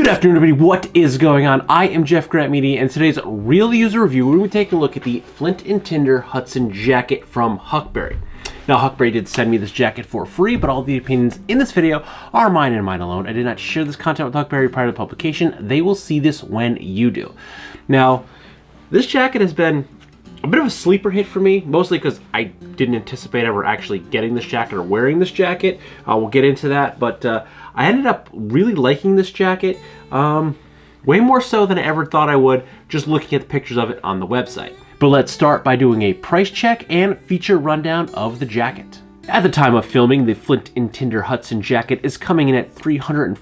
Good afternoon, everybody. What is going on? I am Jeffgrantmedia, and today's real user review, we're going to take a look at the Flint and Tinder Hudson Jacket from Huckberrry. Now, Huckberry did send me this jacket for free, but all the opinions in this video are mine and mine alone. I did not share this content with Huckberry prior to the publication. They will see this when you do. Now, this jacket has been a bit of a sleeper hit for me, mostly because I didn't anticipate ever actually getting this jacket or wearing this jacket. We'll get into that, but I ended up really liking this jacket, way more so than I ever thought I would, just looking at the pictures of it on the website. But let's start by doing a price check and feature rundown of the jacket. At the time of filming, the Flint and Tinder Hudson Jacket is coming in at $348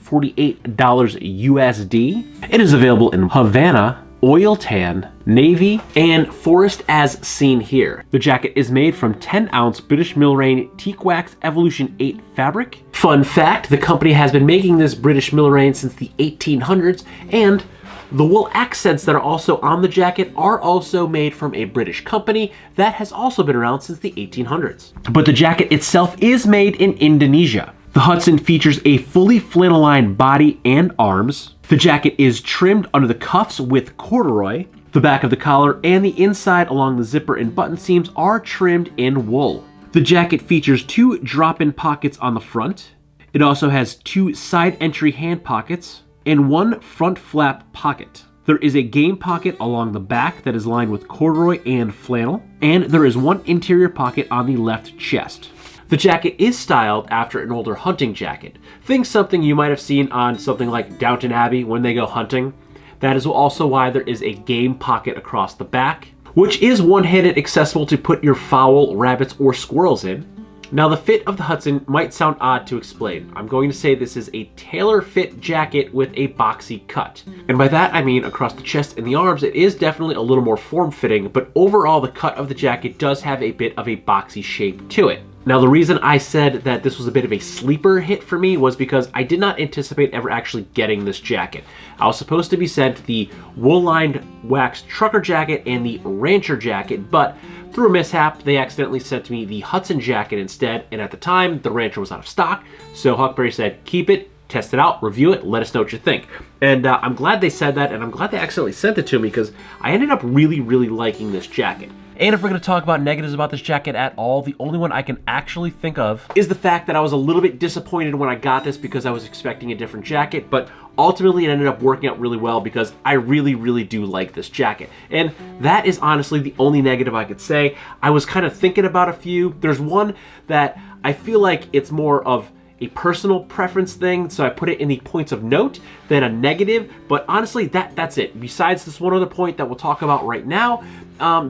USD. It is available in Havana, oil tan, navy, and forest as seen here. The jacket is made from 10-ounce British Millrain Teak Wax Evolution 8 fabric. Fun fact, the company has been making this British Millrain since the 1800s, and the wool accents that are also on the jacket are also made from a British company that has also been around since the 1800s. But the jacket itself is made in Indonesia. The Hudson features a fully flannel-lined body and arms. The jacket is trimmed under the cuffs with corduroy. The back of the collar and the inside along the zipper and button seams are trimmed in wool. The jacket features 2 drop-in pockets on the front. It also has 2 side entry hand pockets and 1 front flap pocket. There is a game pocket along the back that is lined with corduroy and flannel, and there is 1 interior pocket on the left chest. The jacket is styled after an older hunting jacket. Think something you might have seen on something like Downton Abbey when they go hunting. That is also why there is a game pocket across the back, which is one-handed accessible to put your fowl, rabbits, or squirrels in. Now, the fit of the Hudson might sound odd to explain. I'm going to say this is a tailor-fit jacket with a boxy cut. And by that, I mean across the chest and the arms, it is definitely a little more form-fitting, but overall, the cut of the jacket does have a bit of a boxy shape to it. Now, the reason I said that this was a bit of a sleeper hit for me was because I did not anticipate ever actually getting this jacket. I was supposed to be sent the wool-lined waxed trucker jacket and the rancher jacket, but through a mishap, they accidentally sent me the Hudson jacket instead, and at the time, the rancher was out of stock, so Huckberry said, keep it, test it out, review it, let us know what you think. And I'm glad they said that, and I'm glad they accidentally sent it to me because I ended up really liking this jacket. And if we're going to talk about negatives about this jacket at all, the only one I can actually think of is the fact that I was a little bit disappointed when I got this because I was expecting a different jacket, but ultimately it ended up working out really well because I really do like this jacket. And that is honestly the only negative I could say. I was kind of thinking about a few. There's one that I feel like it's more of a personal preference thing, so I put it in the points of note than a negative, but honestly, that's it. Besides this one other point that we'll talk about right now,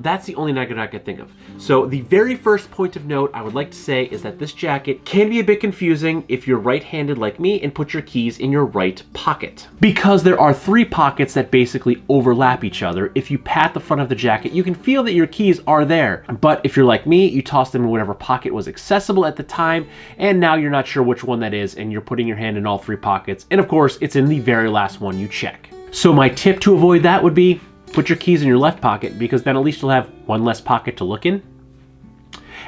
that's the only negative I could think of. So the very first point of note I would like to say is that this jacket can be a bit confusing if you're right-handed like me and put your keys in your right pocket. Because there are 3 pockets that basically overlap each other. If you pat the front of the jacket, you can feel that your keys are there. But if you're like me, you toss them in whatever pocket was accessible at the time, and now you're not sure which one that is, and you're putting your hand in all 3 pockets. And of course, it's in the very last one you check. So my tip to avoid that would be put your keys in your left pocket, because then at least you'll have 1 less pocket to look in.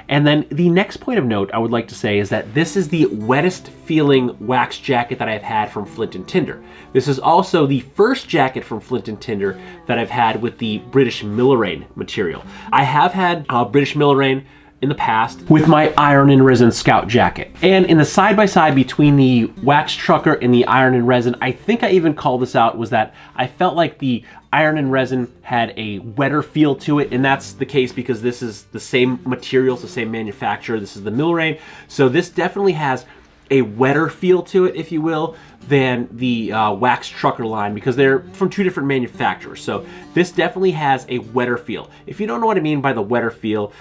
And then the next point of note I would like to say is that this is the wettest feeling wax jacket that I've had from Flint and Tinder. This is also the first jacket from Flint and Tinder that I've had with the British Millrain material. I have had British Millrain in the past with my iron and resin scout jacket. And in the side-by-side between the wax trucker and the iron and resin, I think I even called this out, was that I felt like the iron and resin had a wetter feel to it, and that's the case because this is the same materials, the same manufacturer. This is the Millrain, so this definitely has a wetter feel to it, if you will, than the wax trucker line, because they're from 2 different manufacturers. So this definitely has a wetter feel. If you don't know what I mean by the wetter feel,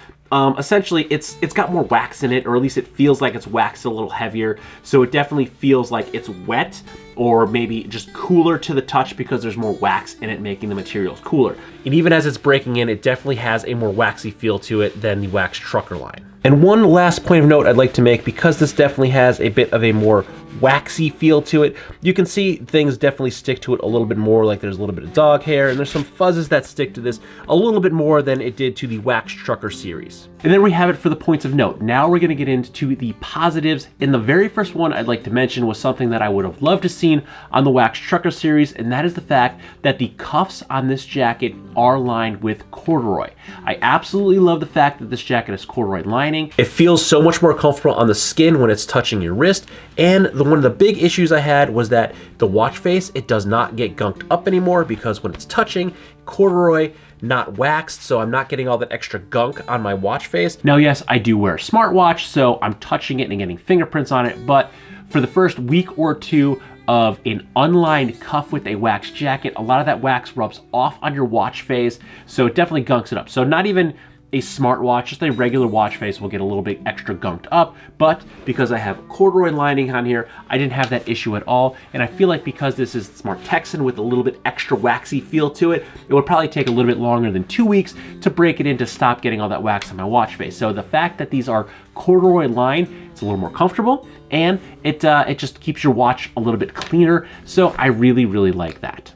essentially it's got more wax in it, or at least it feels like it's waxed a little heavier, so it definitely feels like it's wet, or maybe just cooler to the touch because there's more wax in it, making the materials cooler. And even as it's breaking in, it definitely has a more waxy feel to it than the wax trucker line. And one last point of note I'd like to make, because this definitely has a bit of a more waxy feel to it, you can see things definitely stick to it a little bit more, like there's a little bit of dog hair, and there's some fuzzes that stick to this a little bit more than it did to the Wax Trucker series. And there we have it for the points of note. Now we're gonna get into the positives, and the very first one I'd like to mention was something that I would have loved to see seen on the Waxed Trucker series, and that is the fact that the cuffs on this jacket are lined with corduroy. I absolutely love the fact that this jacket has corduroy lining. It feels so much more comfortable on the skin when it's touching your wrist, and one of the big issues I had was that the watch face, it does not get gunked up anymore because when it's touching, corduroy, not waxed, so I'm not getting all that extra gunk on my watch face. Now, yes, I do wear a smartwatch, so I'm touching it and getting fingerprints on it, but for the first week or two of an unlined cuff with a waxed jacket, a lot of that wax rubs off on your watch face, so it definitely gunks it up. So not even a smartwatch, just a regular watch face will get a little bit extra gunked up, but because I have corduroy lining on here, I didn't have that issue at all. And I feel like because this is Smart Texan with a little bit extra waxy feel to it, it would probably take a little bit longer than 2 weeks to break it in to stop getting all that wax on my watch face. So the fact that these are corduroy lined, it's a little more comfortable, and it just keeps your watch a little bit cleaner. So I really, really like that.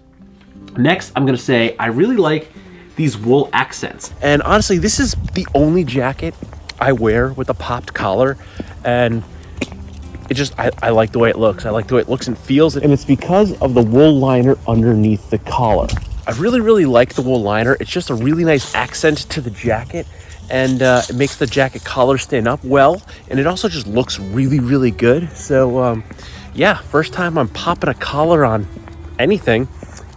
Next, I'm gonna say I really like these wool accents. And honestly, this is the only jacket I wear with a popped collar, and it just, I like the way it looks. I like the way it looks and feels, and it's because of the wool liner underneath the collar. I really, really like the wool liner. It's just a really nice accent to the jacket, and it makes the jacket collar stand up well, and it also just looks really, really good. So yeah, first time I'm popping a collar on anything,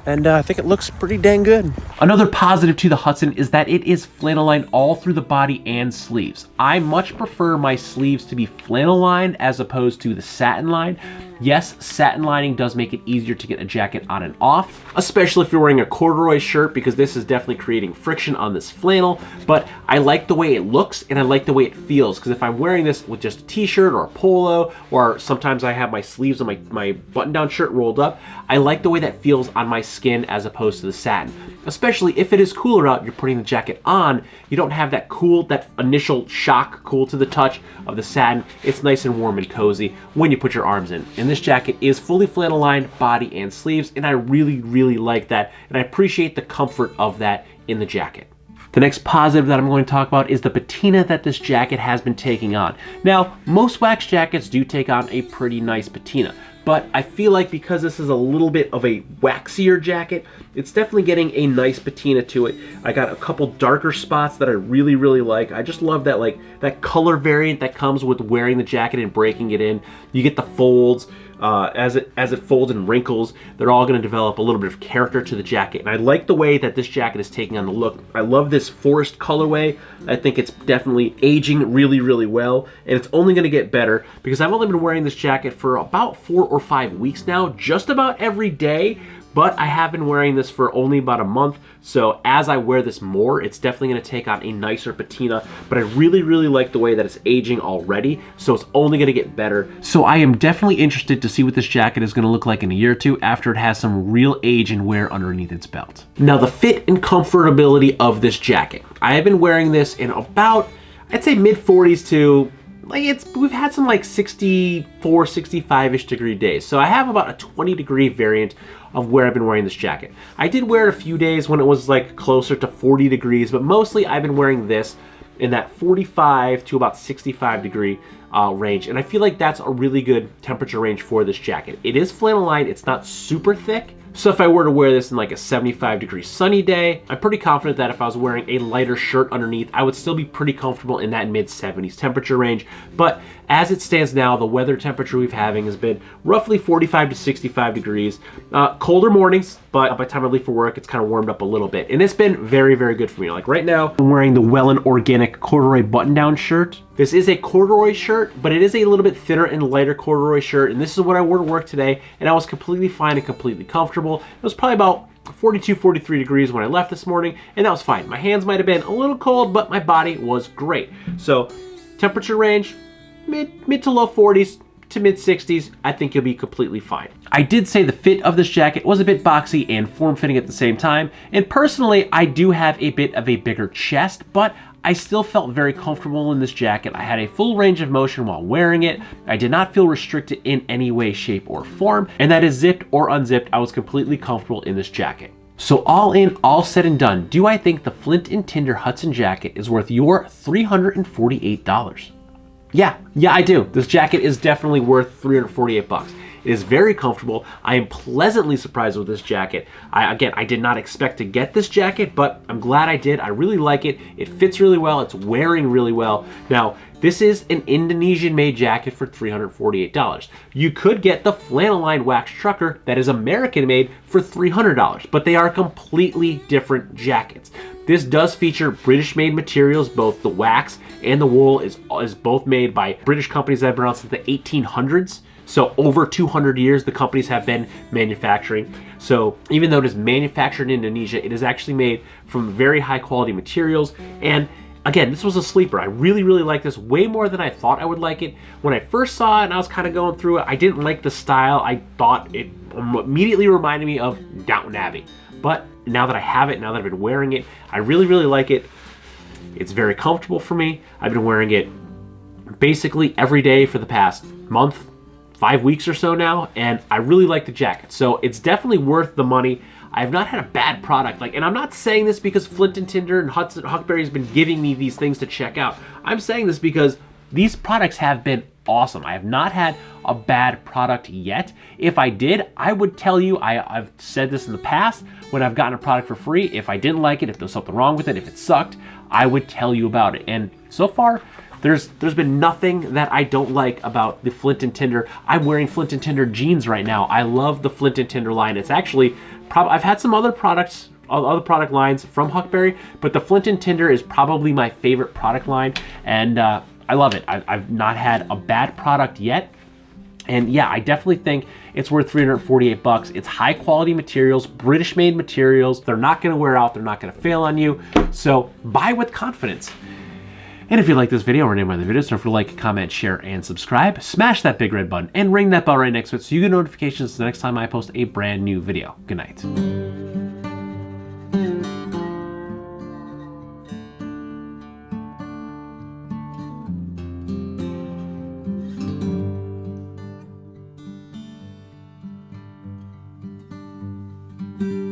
and I think it looks pretty dang good. Another positive to the Hudson is that it is flannel lined all through the body and sleeves. I much prefer my sleeves to be flannel lined as opposed to the satin lined. Yes, satin lining does make it easier to get a jacket on and off, especially if you're wearing a corduroy shirt, because this is definitely creating friction on this flannel, but I like the way it looks and I like the way it feels, because if I'm wearing this with just a t-shirt or a polo, or sometimes I have my sleeves on my button-down shirt rolled up, I like the way that feels on my skin as opposed to the satin. Especially if it is cooler out, you're putting the jacket on, you don't have that cool, that initial shock, cool to the touch of the satin. It's nice and warm and cozy when you put your arms in. And this jacket is fully flannel lined, body and sleeves, and I really, really like that, and I appreciate the comfort of that in the jacket. The next positive that I'm going to talk about is the patina that this jacket has been taking on. Now, most wax jackets do take on a pretty nice patina, but I feel like because this is a little bit of a waxier jacket, it's definitely getting a nice patina to it. I got a couple darker spots that I really, really like. I just love that, like, that color variant that comes with wearing the jacket and breaking it in. You get the folds. As it folds and wrinkles, they're all going to develop a little bit of character to the jacket. And I like the way that this jacket is taking on the look. I love this forest colorway. I think it's definitely aging really, really well, and it's only going to get better because I've only been wearing this jacket for about 4 or 5 weeks now, just about every day. But I have been wearing this for only about a month, so as I wear this more, it's definitely going to take on a nicer patina, but I really, really like the way that it's aging already, so it's only going to get better. So I am definitely interested to see what this jacket is going to look like in a year or two after it has some real age and wear underneath its belt. Now, the fit and comfortability of this jacket. I have been wearing this in about, I'd say mid-40s to, like, we've had some like 64, 65-ish degree days. So I have about a 20 degree variant of where I've been wearing this jacket. I did wear it a few days when it was like closer to 40 degrees, but mostly I've been wearing this in that 45 to about 65 degree range. And I feel like that's a really good temperature range for this jacket. It is flannel lined, it's not super thick. So if I were to wear this in like a 75 degree sunny day, I'm pretty confident that if I was wearing a lighter shirt underneath, I would still be pretty comfortable in that mid 70s temperature range. But as it stands now, the weather temperature we've having has been roughly 45 to 65 degrees. Colder mornings, but by the time I leave for work, it's kind of warmed up a little bit. And it's been very, very good for me. Like right now, I'm wearing the Wellen Organic corduroy button-down shirt. This is a corduroy shirt, but it is a little bit thinner and lighter corduroy shirt. And this is what I wore to work today. And I was completely fine and completely comfortable. It was probably about 42, 43 degrees when I left this morning, and that was fine. My hands might have been a little cold, but my body was great. So temperature range, mid to low 40s to mid 60s, I think you'll be completely fine. I did say the fit of this jacket was a bit boxy and form-fitting at the same time, and personally, I do have a bit of a bigger chest, but I still felt very comfortable in this jacket. I had a full range of motion while wearing it. I did not feel restricted in any way, shape, or form, and that is zipped or unzipped, I was completely comfortable in this jacket. So all in, all said and done, do I think the Flint and Tinder Hudson jacket is worth your $348? Yeah, I do. This jacket is definitely worth $348 bucks. It is very comfortable. I am pleasantly surprised with this jacket. Again, I did not expect to get this jacket, but I'm glad I did. I really like it. It fits really well. It's wearing really well. Now, this is an Indonesian-made jacket for $348. You could get the Flannel-Lined Waxed Trucker that is American-made for $300, but they are completely different jackets. This does feature British-made materials. Both the wax and the wool is both made by British companies that have been around since the 1800s. So over 200 years, the companies have been manufacturing. So even though it is manufactured in Indonesia, it is actually made from very high quality materials. And again, this was a sleeper. I really, really like this way more than I thought I would like it. When I first saw it and I was kind of going through it, I didn't like the style. I thought it immediately reminded me of Downton Abbey. But now that I have it, now that I've been wearing it, I really, really like it. It's very comfortable for me. I've been wearing it basically every day for the past month, 5 weeks or so now, and I really like the jacket. So it's definitely worth the money. I have not had a bad product. And I'm not saying this because Flint and Tinder and Huckberry has been giving me these things to check out. I'm saying this because these products have been awesome. I have not had a bad product yet. If I did, I would tell you. I've said this in the past when I've gotten a product for free. If I didn't like it, if there was something wrong with it, if it sucked, I would tell you about it. And so far, there's been nothing that I don't like about the Flint and Tinder. I'm wearing Flint and Tinder jeans right now. I love the Flint and Tinder line. It's actually, I've had some other products, other product lines from Huckberry, but the Flint and Tinder is probably my favorite product line, and I love it. I've not had a bad product yet. And yeah, I definitely think it's worth $348. It's high quality materials, British made materials. They're not gonna wear out, they're not gonna fail on you. So buy with confidence. And if you like this video or any of my other videos, don't forget to like, comment, share, and subscribe. Smash that big red button and ring that bell right next to it so you get notifications the next time I post a brand new video. Good night. you.